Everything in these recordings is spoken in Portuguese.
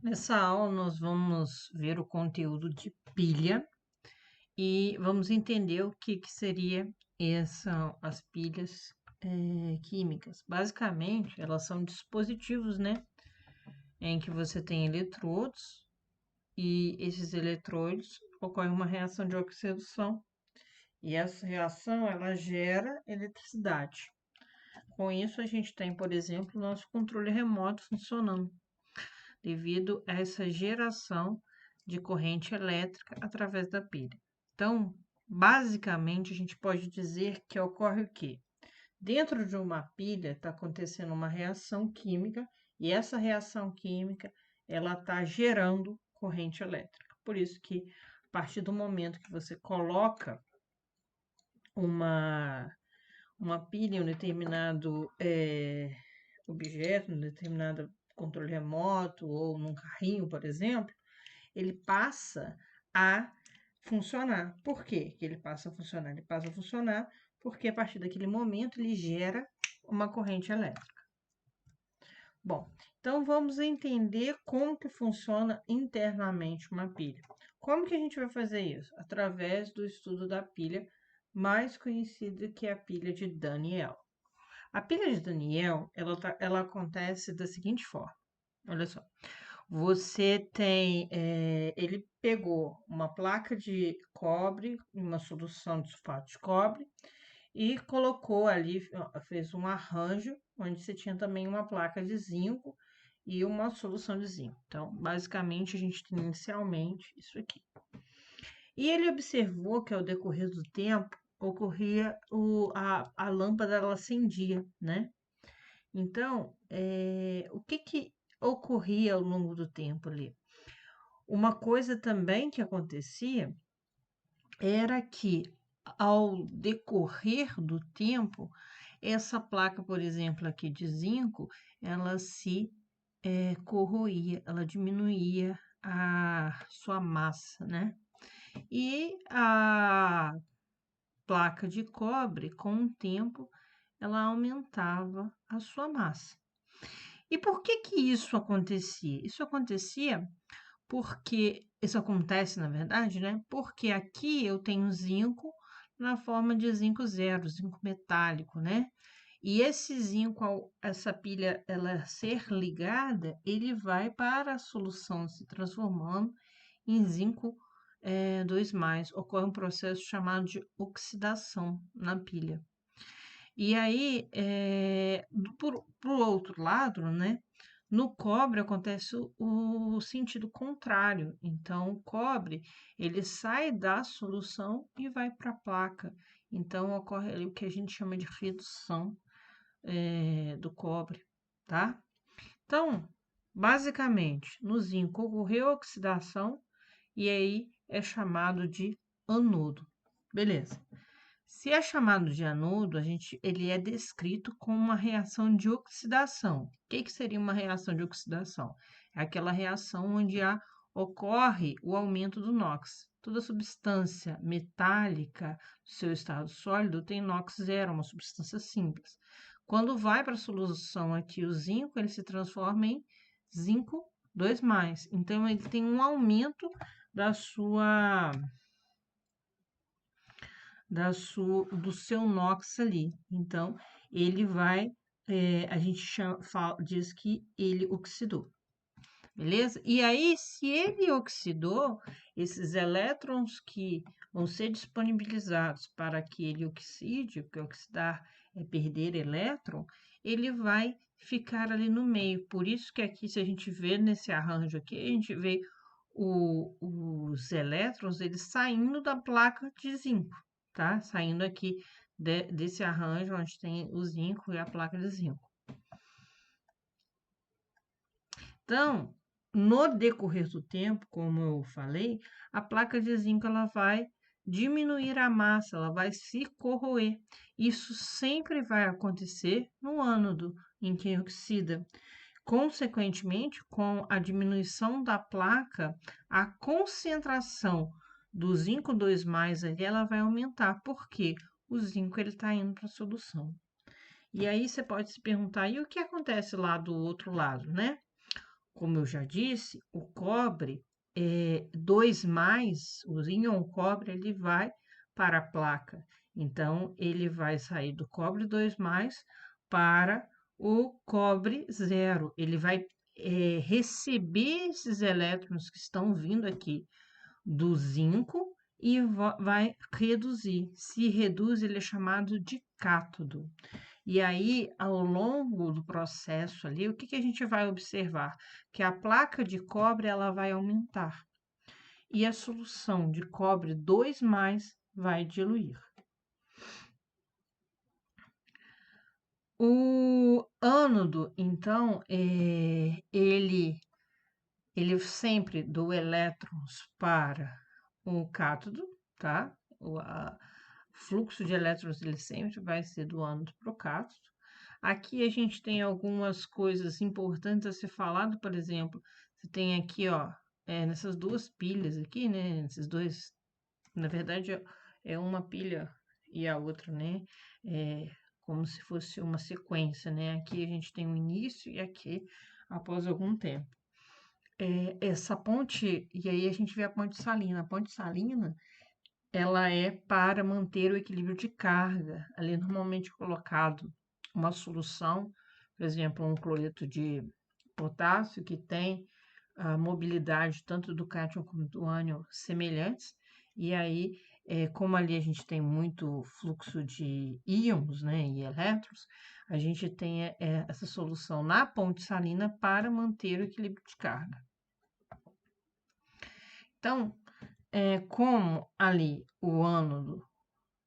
Nessa aula, nós vamos ver o conteúdo de pilha e vamos entender o que seria as pilhas químicas. Basicamente, elas são dispositivos, né, em que você tem eletrodos e esses eletrodos ocorre uma reação de oxidação e essa reação ela gera eletricidade. Com isso, a gente tem, por exemplo, nosso controle remoto funcionando devido a essa geração de corrente elétrica através da pilha. Então, basicamente, a gente pode dizer que ocorre o quê? Dentro de uma pilha está acontecendo uma reação química e essa reação química ela está gerando corrente elétrica. Por isso que a partir do momento que você coloca uma, uma pilha em um determinado objeto, um determinado controle remoto ou num carrinho, por exemplo, ele passa a funcionar. Por quê que ele passa a funcionar? Ele passa a funcionar porque a partir daquele momento ele gera uma corrente elétrica. Bom, então vamos entender como que funciona internamente uma pilha. Como que a gente vai fazer isso? Através do estudo da pilha mais conhecida que é a pilha de Daniel. A pilha de Daniel, ela acontece da seguinte forma. Olha só. Você tem, ele pegou uma placa de cobre, uma solução de sulfato de cobre, e colocou ali, fez um arranjo, onde você tinha também uma placa de zinco e uma solução de zinco. Então, basicamente, a gente tem inicialmente isso aqui. E ele observou que ao decorrer do tempo, ocorria a lâmpada, ela acendia, né? Então, o que ocorria ao longo do tempo ali? Uma coisa também que acontecia era que, ao decorrer do tempo, essa placa, por exemplo, aqui de zinco, ela se corroía, ela diminuía a sua massa, né? E a placa de cobre, com o tempo, ela aumentava a sua massa. E por que isso acontecia? Isso acontecia porque isso acontece, na verdade, né? Porque aqui eu tenho zinco na forma de zinco zero, zinco metálico, né? E esse zinco, essa pilha ela ser ligada, ele vai para a solução se transformando em zinco 2+. Ocorre um processo chamado de oxidação na pilha. E aí, por outro lado, né? No cobre acontece o sentido contrário. Então, o cobre, ele sai da solução e vai para a placa. Então, ocorre ali o que a gente chama de redução do cobre, tá? Então, basicamente, no zinco ocorreu oxidação e aí é chamado de anodo. Beleza. Se é chamado de anodo, ele é descrito como uma reação de oxidação. O que seria uma reação de oxidação? É aquela reação onde ocorre o aumento do NOx. Toda substância metálica, no seu estado sólido, tem NOx zero, uma substância simples. Quando vai para a solução aqui o zinco, ele se transforma em zinco 2+. Então, ele tem um aumento da sua do seu NOx ali. Então, ele vai, a gente diz que ele oxidou, beleza? E aí, se ele oxidou, esses elétrons que vão ser disponibilizados para que ele oxide, porque oxidar é perder elétron, ele vai ficar ali no meio. Por isso que aqui, se a gente vê nesse arranjo aqui, a gente vê os elétrons, eles saindo da placa de zinco, tá? Saindo aqui desse arranjo onde tem o zinco e a placa de zinco. Então, no decorrer do tempo, como eu falei, a placa de zinco ela vai diminuir a massa, ela vai se corroer. Isso sempre vai acontecer no ânodo em que oxida. Consequentemente, com a diminuição da placa, a concentração do zinco 2+ ali, ela vai aumentar, porque o zinco ele está indo para a solução. E aí você pode se perguntar, e o que acontece lá do outro lado, né? como eu já disse, o cobre, 2+, o íon cobre, ele vai para a placa. Então, ele vai sair do cobre 2+, para o cobre 0. Ele vai receber esses elétrons que estão vindo aqui do zinco e vai reduzir. Se reduz, ele é chamado de cátodo. E aí, ao longo do processo ali, o que a gente vai observar? Que a placa de cobre ela vai aumentar e a solução de cobre 2+ vai diluir. O ânodo, então, ele sempre do elétrons para o cátodo, tá? O fluxo de elétrons ele sempre vai ser do ânodo para o cátodo. Aqui a gente tem algumas coisas importantes a ser falado, por exemplo, você tem aqui, ó, nessas duas pilhas aqui, né? Esses dois, na verdade, é uma pilha e a outra, né? É como se fosse uma sequência, né? Aqui a gente tem o início e aqui após algum tempo. Essa ponte, e aí a gente vê a ponte salina. A ponte salina, ela é para manter o equilíbrio de carga. Ali é normalmente colocado uma solução, por exemplo, um cloreto de potássio que tem a mobilidade tanto do cátion como do ânion semelhantes, e aí, como ali a gente tem muito fluxo de íons, né, e elétrons, a gente tem essa solução na ponte salina para manter o equilíbrio de carga. Então, como ali o ânodo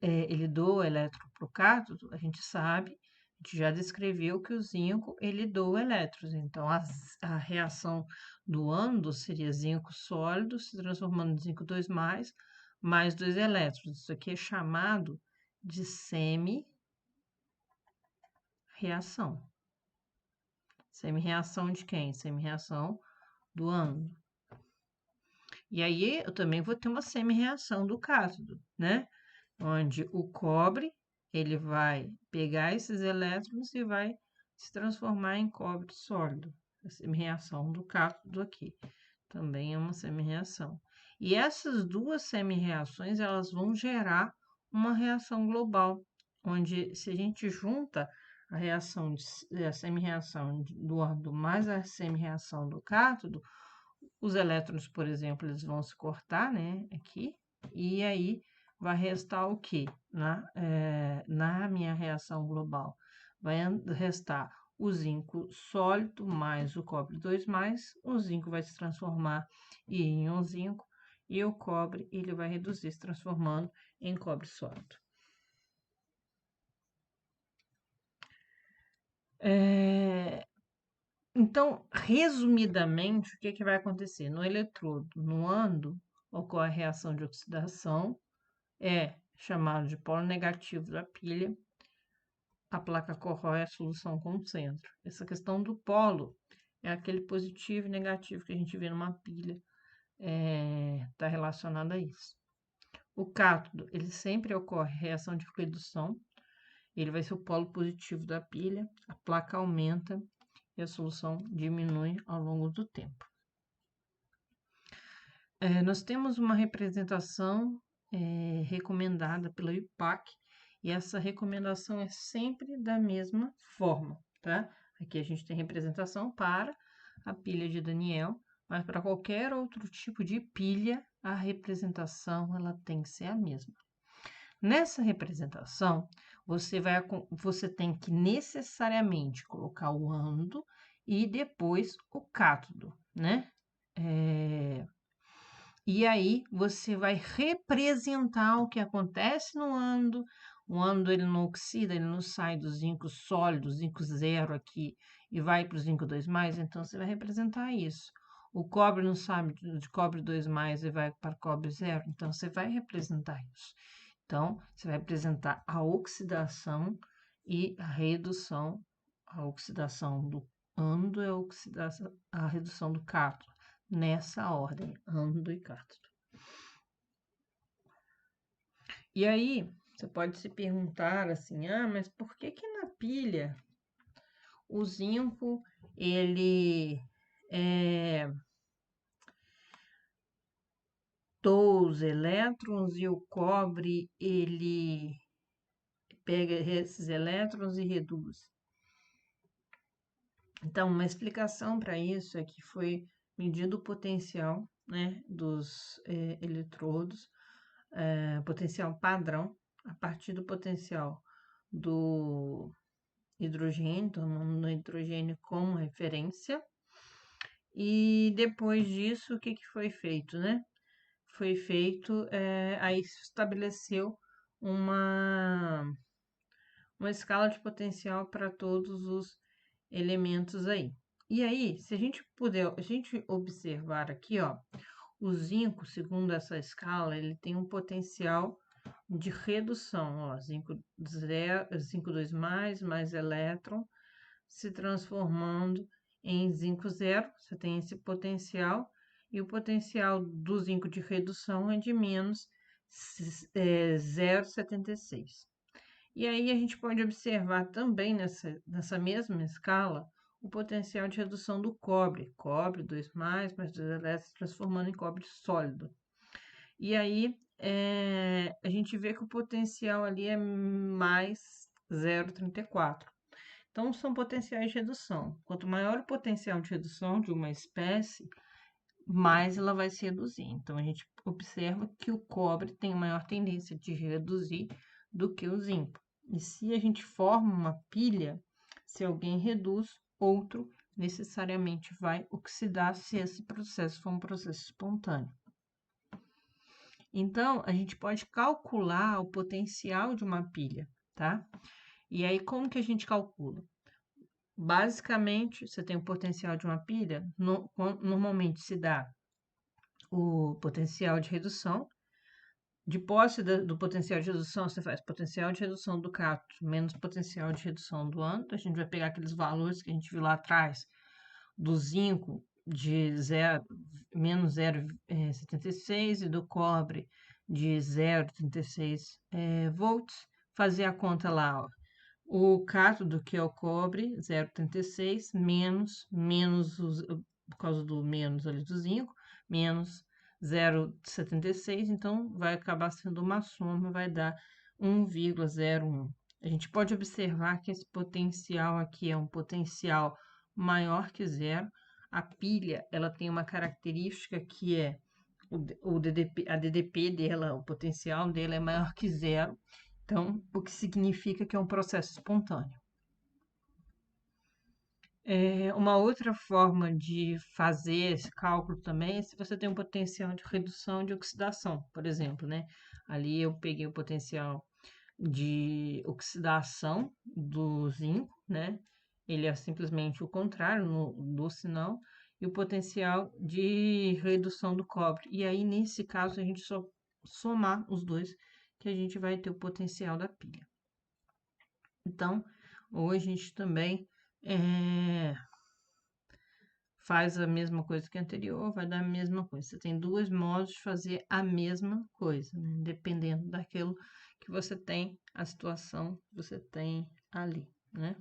ele doa elétron para o cátodo, a gente sabe, a gente já descreveu que o zinco ele doa elétrons. Então, a reação do ânodo seria zinco sólido se transformando em zinco 2+, mais 2 elétrons. Isso aqui é chamado de semi-reação. Semi-reação de quem? Semi-reação do ânodo. E aí, eu também vou ter uma semi-reação do cátodo, né? Onde o cobre ele vai pegar esses elétrons e vai se transformar em cobre sólido. A semi-reação do cátodo aqui também é uma semi-reação. E essas duas semi-reações elas vão gerar uma reação global, onde se a gente junta a reação a semi-reação do ânodo mais a semi-reação do cátodo, os elétrons, por exemplo, eles vão se cortar, né, aqui, e aí vai restar o quê? Na minha reação global, vai restar o zinco sólido mais o cobre 2+, o zinco vai se transformar em íon zinco, e o cobre ele vai reduzir, se transformando em cobre sólido. Então, resumidamente, o que vai acontecer? No eletrodo, no ânodo, ocorre a reação de oxidação, é chamado de polo negativo da pilha, a placa corrói, a solução concentra. Essa questão do polo é aquele positivo e negativo que a gente vê numa pilha, está relacionado a isso. O cátodo, ele sempre ocorre reação de redução, ele vai ser o polo positivo da pilha, a placa aumenta e a solução diminui ao longo do tempo. Nós temos uma representação recomendada pela IUPAC, e essa recomendação é sempre da mesma forma, tá? Aqui a gente tem representação para a pilha de Daniell, mas para qualquer outro tipo de pilha, a representação ela tem que ser a mesma. Nessa representação, você tem que necessariamente colocar o ânodo e depois o cátodo, né? E aí você vai representar o que acontece no ânodo. O ânodo ele não oxida, ele não sai do zinco sólido, zinco 0 aqui, e vai para o zinco 2+, então você vai representar isso. O cobre não sai de cobre 2+ e vai para cobre 0, então você vai representar isso. Então, você vai representar a oxidação e a redução. A oxidação do ânodo é a redução do cátodo, nessa ordem, ânodo e cátodo. E aí, você pode se perguntar assim, mas por que na pilha o zinco, ele 12 elétrons e o cobre, ele pega esses elétrons e reduz. Então, uma explicação para isso é que foi medido o potencial, né, dos eletrodos, potencial padrão, a partir do potencial do hidrogênio, tomando o hidrogênio como referência. E depois disso, o que foi feito, né? Foi feito, aí se estabeleceu uma escala de potencial para todos os elementos aí. E aí, se a gente observar aqui, ó, o zinco, segundo essa escala, ele tem um potencial de redução, ó, zinco 2 mais elétron, se transformando em zinco zero, você tem esse potencial, e o potencial do zinco de redução é de menos 0,76. E aí a gente pode observar também nessa mesma escala o potencial de redução do cobre. Cobre 2 mais 2 elétrons, transformando em cobre sólido. E aí a gente vê que o potencial ali é mais 0,34. Então, são potenciais de redução. Quanto maior o potencial de redução de uma espécie, mais ela vai se reduzir. Então, a gente observa que o cobre tem maior tendência de reduzir do que o zinco. E se a gente forma uma pilha, se alguém reduz, outro necessariamente vai oxidar se esse processo for um processo espontâneo. Então, a gente pode calcular o potencial de uma pilha, tá? E aí, como que a gente calcula? Basicamente, você tem o potencial de uma pilha, normalmente se dá o potencial de redução. De posse do potencial de redução, você faz potencial de redução do cátodo menos potencial de redução do ânodo. A gente vai pegar aqueles valores que a gente viu lá atrás, do zinco de menos 0,76 e do cobre de 0,36 volts, fazer a conta lá, ó. O cátodo, que é o cobre, 0,36, por causa do menos ali do zinco, menos 0,76, então vai acabar sendo uma soma, vai dar 1,01. A gente pode observar que esse potencial aqui é um potencial maior que zero. A pilha, ela tem uma característica que é a DDP dela, o potencial dela é maior que zero. Então, o que significa que é um processo espontâneo. Uma outra forma de fazer esse cálculo também é se você tem um potencial de redução de oxidação, por exemplo, né? Ali eu peguei o potencial de oxidação do zinco, né? Ele é simplesmente o contrário do sinal, e o potencial de redução do cobre. E aí, nesse caso, a gente só somar os dois, que a gente vai ter o potencial da pilha. Então, hoje a gente também faz a mesma coisa que a anterior, vai dar a mesma coisa. Você tem dois modos de fazer a mesma coisa, né? Dependendo daquilo que você tem, a situação que você tem ali, né?